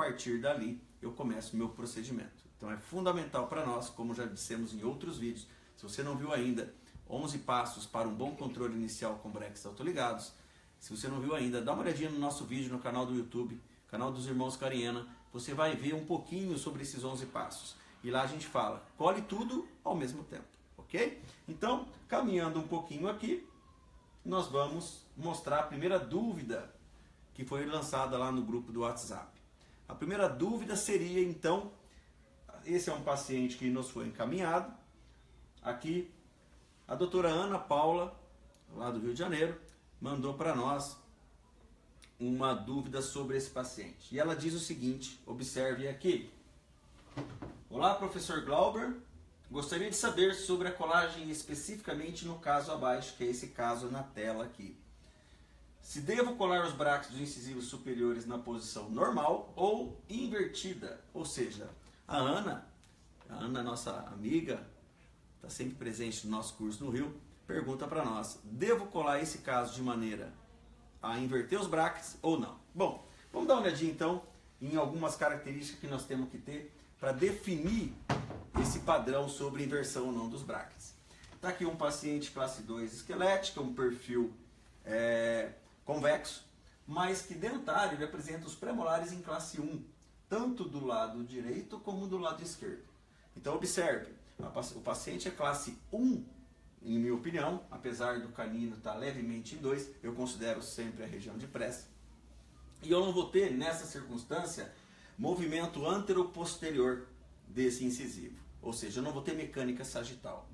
partir dali eu começo o meu procedimento. Então é fundamental para nós, como já dissemos em outros vídeos, se você não viu ainda, 11 passos para um bom controle inicial com breques autoligados. Se você não viu ainda, dá uma olhadinha no nosso vídeo no canal do YouTube, canal dos Irmãos Cariena, você vai ver um pouquinho sobre esses 11 passos. E lá a gente fala, colhe tudo ao mesmo tempo, ok? Então, caminhando um pouquinho aqui, nós vamos mostrar a primeira dúvida que foi lançada lá no grupo do WhatsApp. A primeira dúvida seria, então, esse é um paciente que nos foi encaminhado, aqui a doutora Ana Paula, lá do Rio de Janeiro, mandou para nós uma dúvida sobre esse paciente. E ela diz o seguinte, observe aqui. Olá, professor Glauber. Gostaria de saber sobre a colagem especificamente no caso abaixo, que é esse caso na tela aqui. Se devo colar os braços dos incisivos superiores na posição normal ou invertida. Ou seja, a Ana, nossa amiga, está sempre presente no nosso curso no Rio, pergunta para nós, devo colar esse caso de maneira a inverter os braços ou não? Bom, vamos dar uma olhadinha então em algumas características que nós temos que ter para definir esse padrão sobre inversão ou não dos braços. Está aqui um paciente classe 2 esquelética, um perfil convexo, mas que dentário ele apresenta os premolares em classe 1, tanto do lado direito como do lado esquerdo. Então observe, o paciente é classe 1, em minha opinião, apesar do canino estar levemente em 2, eu considero sempre a região de pressa. E eu não vou ter, nessa circunstância, movimento antero-posterior desse incisivo. Ou seja, eu não vou ter mecânica sagital.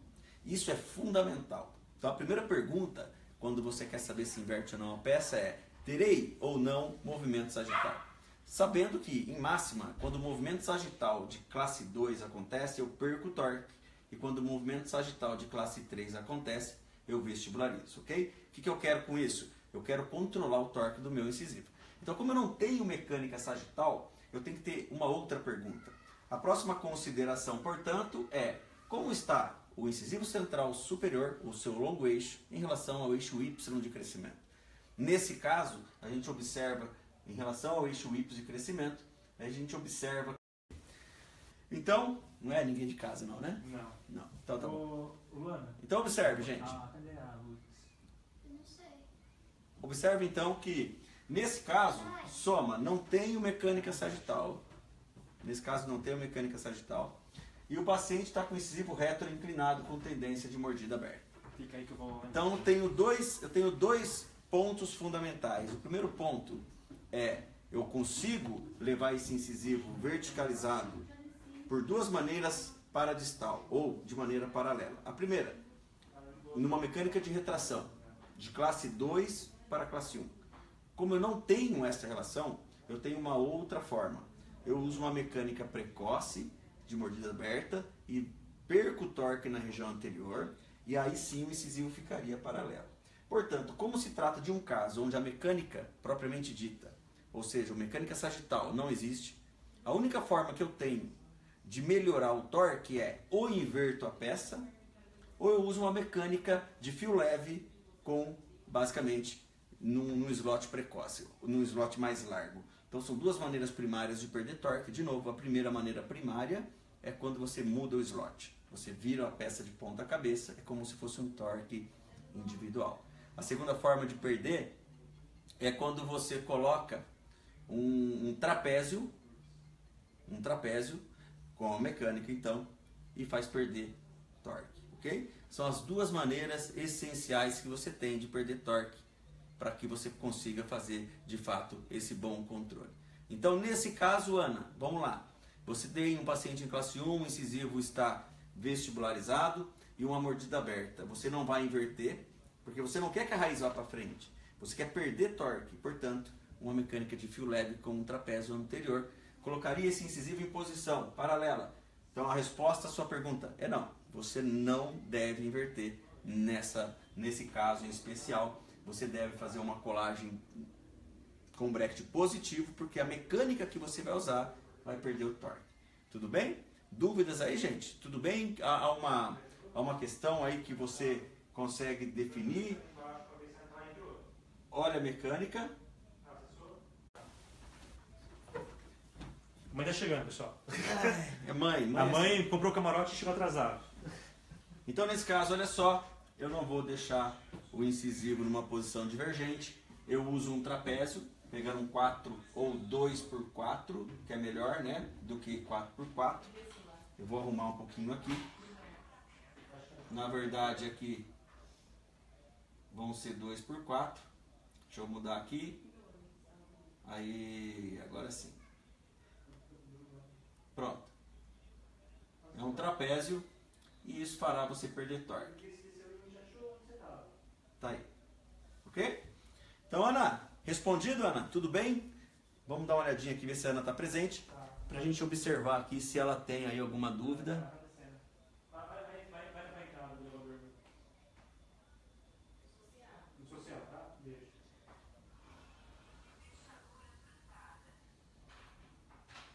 Isso é fundamental. Então a primeira pergunta, quando você quer saber se inverte ou não a peça, é: terei ou não movimento sagital? Sabendo que, em máxima, quando o movimento sagital de classe 2 acontece, eu perco o torque. E quando o movimento sagital de classe 3 acontece, eu vestibularizo, ok? O que eu quero com isso? Eu quero controlar o torque do meu incisivo. Então, como eu não tenho mecânica sagital, eu tenho que ter uma outra pergunta. A próxima consideração, portanto, é como está o incisivo central superior, o seu longo eixo, em relação ao eixo Y de crescimento. Nesse caso, a gente observa, em relação ao eixo Y de crescimento, a gente observa... Então, não é ninguém de casa não, né? Não. Então tá bom. Luana. Então observe, gente. Cadê a luz? Eu não sei. Observe então que, nesse caso, soma, não tenho mecânica sagital. Nesse caso não tenho mecânica sagital. E o paciente está com o incisivo reto inclinado com tendência de mordida aberta. Fica aí que eu vou... Então eu tenho dois pontos fundamentais. O primeiro ponto é, eu consigo levar esse incisivo verticalizado por duas maneiras paradistal ou de maneira paralela. A primeira, numa mecânica de retração, de classe 2 para classe 1. Como eu não tenho essa relação, eu tenho uma outra forma. Eu uso uma mecânica precoce, de mordida aberta, e perco o torque na região anterior, e aí sim o incisivo ficaria paralelo. Portanto, como se trata de um caso onde a mecânica propriamente dita, ou seja, a mecânica sagital não existe, a única forma que eu tenho de melhorar o torque é ou inverto a peça, ou eu uso uma mecânica de fio leve com, basicamente, num slot precoce, num slot mais largo. Então são duas maneiras primárias de perder torque. De novo, a primeira maneira primária é quando você muda o slot. Você vira a peça de ponta cabeça, é como se fosse um torque individual. A segunda forma de perder é quando você coloca um trapézio com a mecânica então, e faz perder torque, ok? São as duas maneiras essenciais que você tem de perder torque para que você consiga fazer de fato esse bom controle. Então nesse caso, Ana, vamos lá. Você tem um paciente em classe 1, o incisivo está vestibularizado e uma mordida aberta. Você não vai inverter, porque você não quer que a raiz vá para frente. Você quer perder torque, portanto, uma mecânica de fio leve com um trapézio anterior colocaria esse incisivo em posição paralela. Então a resposta à sua pergunta é não. Você não deve inverter nesse caso em especial. Você deve fazer uma colagem com bracket positivo, porque a mecânica que você vai usar vai perder o torque. Tudo bem? Dúvidas aí, gente? Tudo bem? Há uma questão aí que você consegue definir? Olha a mecânica. A mãe tá chegando, pessoal. É mãe. A mãe comprou o camarote e chegou atrasado. Então, nesse caso, olha só, eu não vou deixar o incisivo numa posição divergente. Eu uso um trapézio, pegando um 4 ou 2x4, que é melhor, né, do que 4x4. Eu vou arrumar um pouquinho aqui. Na verdade, aqui vão ser 2x4. Deixa eu mudar aqui. Aí, agora sim. Pronto. É um trapézio e isso fará você perder torque. Tá aí. Ok? Então, Ana, respondido, Ana? Tudo bem? Vamos dar uma olhadinha aqui, ver se a Ana está presente. Pra gente observar aqui se ela tem aí alguma dúvida.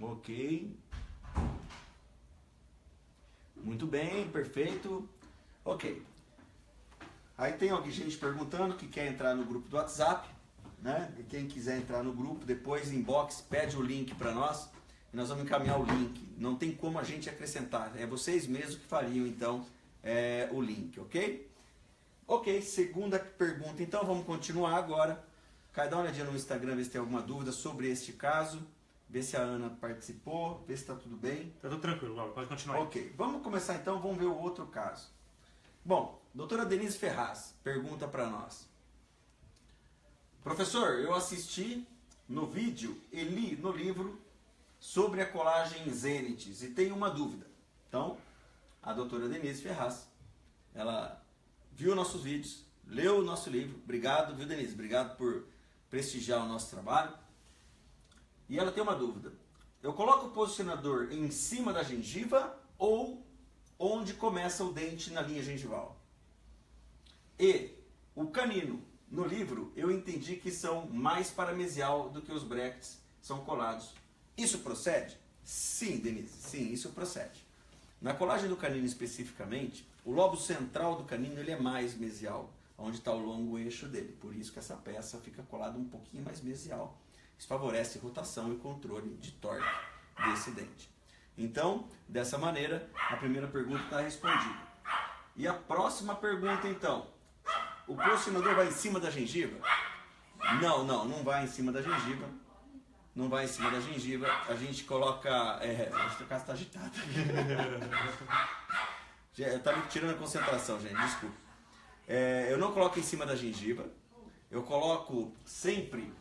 Ok. Muito bem, perfeito. Ok. Aí tem alguém, gente perguntando que quer entrar no grupo do WhatsApp, né? E quem quiser entrar no grupo, depois inbox, pede o link para nós e nós vamos encaminhar o link. Não tem como a gente acrescentar, é vocês mesmos que fariam então o link, ok? Ok, segunda pergunta, então vamos continuar agora. Dá uma olhadinha no Instagram, ver se tem alguma dúvida sobre este caso. Ver se a Ana participou, ver se está tudo bem. Tá tudo tranquilo, Laura, pode continuar aí. Ok, vamos começar então, vamos ver o outro caso. Bom, doutora Denise Ferraz pergunta para nós. Professor, eu assisti no vídeo e li no livro sobre a colagem Zenith e tenho uma dúvida. Então, a doutora Denise Ferraz, ela viu nossos vídeos, leu o nosso livro. Obrigado, viu, Denise? Obrigado por prestigiar o nosso trabalho. E ela tem uma dúvida. Eu coloco o posicionador em cima da gengiva ou onde começa o dente na linha gengival? E o canino, no livro, eu entendi que são mais paramesial do que os brackets são colados. Isso procede? Sim, Denise, sim, isso procede. Na colagem do canino especificamente, o lobo central do canino ele é mais mesial, onde está o longo eixo dele. Por isso que essa peça fica colada um pouquinho mais mesial. Isso favorece rotação e controle de torque desse dente. Então, dessa maneira, a primeira pergunta está respondida. E a próxima pergunta, então. O posicionador vai em cima da gengiva? Não vai em cima da gengiva. Não vai em cima da gengiva. A gente coloca... a casa está agitada. Está me tirando a concentração, gente. Desculpa. Eu não coloco em cima da gengiva. Eu coloco sempre...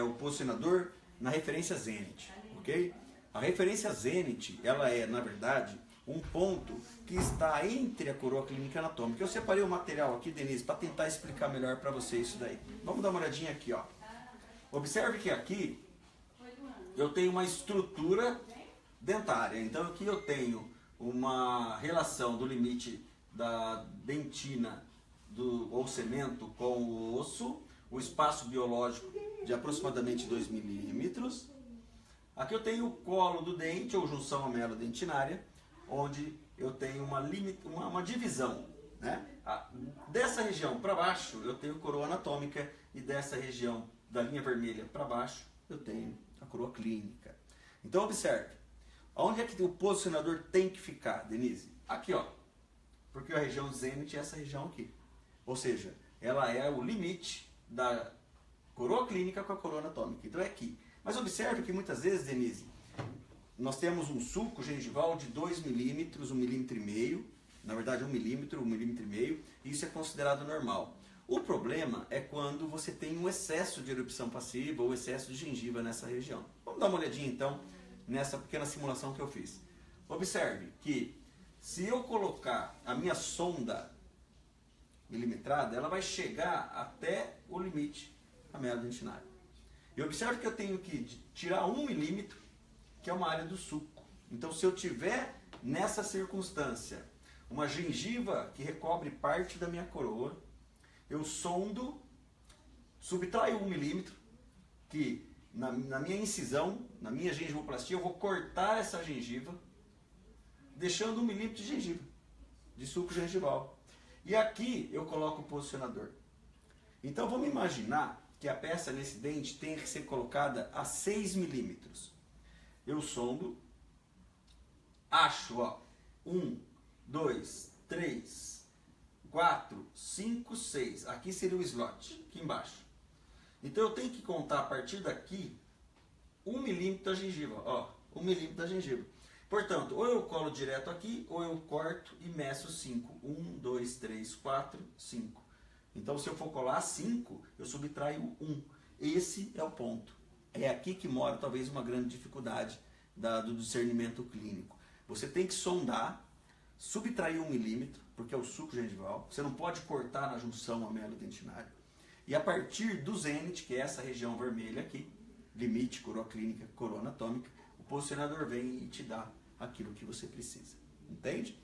o posicionador na referência Zenith, ok? A referência Zenith, ela é, na verdade, um ponto que está entre a coroa clínica anatômica. Eu separei o material aqui, Denise, para tentar explicar melhor para você isso daí. Vamos dar uma olhadinha aqui, ó. Observe que aqui eu tenho uma estrutura dentária. Então aqui eu tenho uma relação do limite da dentina ou cemento com o osso, o espaço biológico de aproximadamente 2 milímetros. Aqui eu tenho o colo do dente, ou junção amelo-dentinária, onde eu tenho uma divisão, né? Dessa região para baixo eu tenho coroa anatômica e dessa região da linha vermelha para baixo eu tenho a coroa clínica. Então observe, onde é que o posicionador tem que ficar, Denise? Aqui, ó, porque a região Zenith é essa região aqui. Ou seja, ela é o limite da coroa clínica com a coroa anatômica. Então é aqui. Mas observe que muitas vezes, Denise, nós temos um sulco gengival de 2 milímetros, 1,5 milímetro, na verdade 1 milímetro, 1,5 milímetro, e isso é considerado normal. O problema é quando você tem um excesso de erupção passiva ou excesso de gengiva nessa região. Vamos dar uma olhadinha então nessa pequena simulação que eu fiz. Observe que se eu colocar a minha sonda milimetrada, ela vai chegar até o limite amelo-dentinário. E observe que eu tenho que tirar 1 milímetro, que é uma área do sulco. Então, se eu tiver nessa circunstância uma gengiva que recobre parte da minha coroa, eu sondo, subtraio 1 milímetro, que na minha incisão, na minha gengivoplastia, eu vou cortar essa gengiva, deixando 1 milímetro de gengiva, de sulco gengival. E aqui eu coloco o posicionador. Então vamos imaginar que a peça nesse dente tem que ser colocada a 6 milímetros. eu sondo, acho, ó, 1, 2, 3, 4, 5, 6. Aqui seria o slot, aqui embaixo. Então eu tenho que contar a partir daqui 1 milímetro da gengiva, ó, 1 milímetro da gengiva. Portanto, ou eu colo direto aqui, ou eu corto e meço 5. 1, 2, 3, 4, 5. Então, se eu for colar 5, eu subtraio 1. Esse é o ponto. É aqui que mora talvez uma grande dificuldade do discernimento clínico. Você tem que sondar, subtrair 1 milímetro, porque é o suco gengival. Você não pode cortar na junção amelo-dentinário. E a partir do zênite, que é essa região vermelha aqui, limite coroclínica, coroa anatômica, o posicionador vem e te dá aquilo que você precisa. Entende?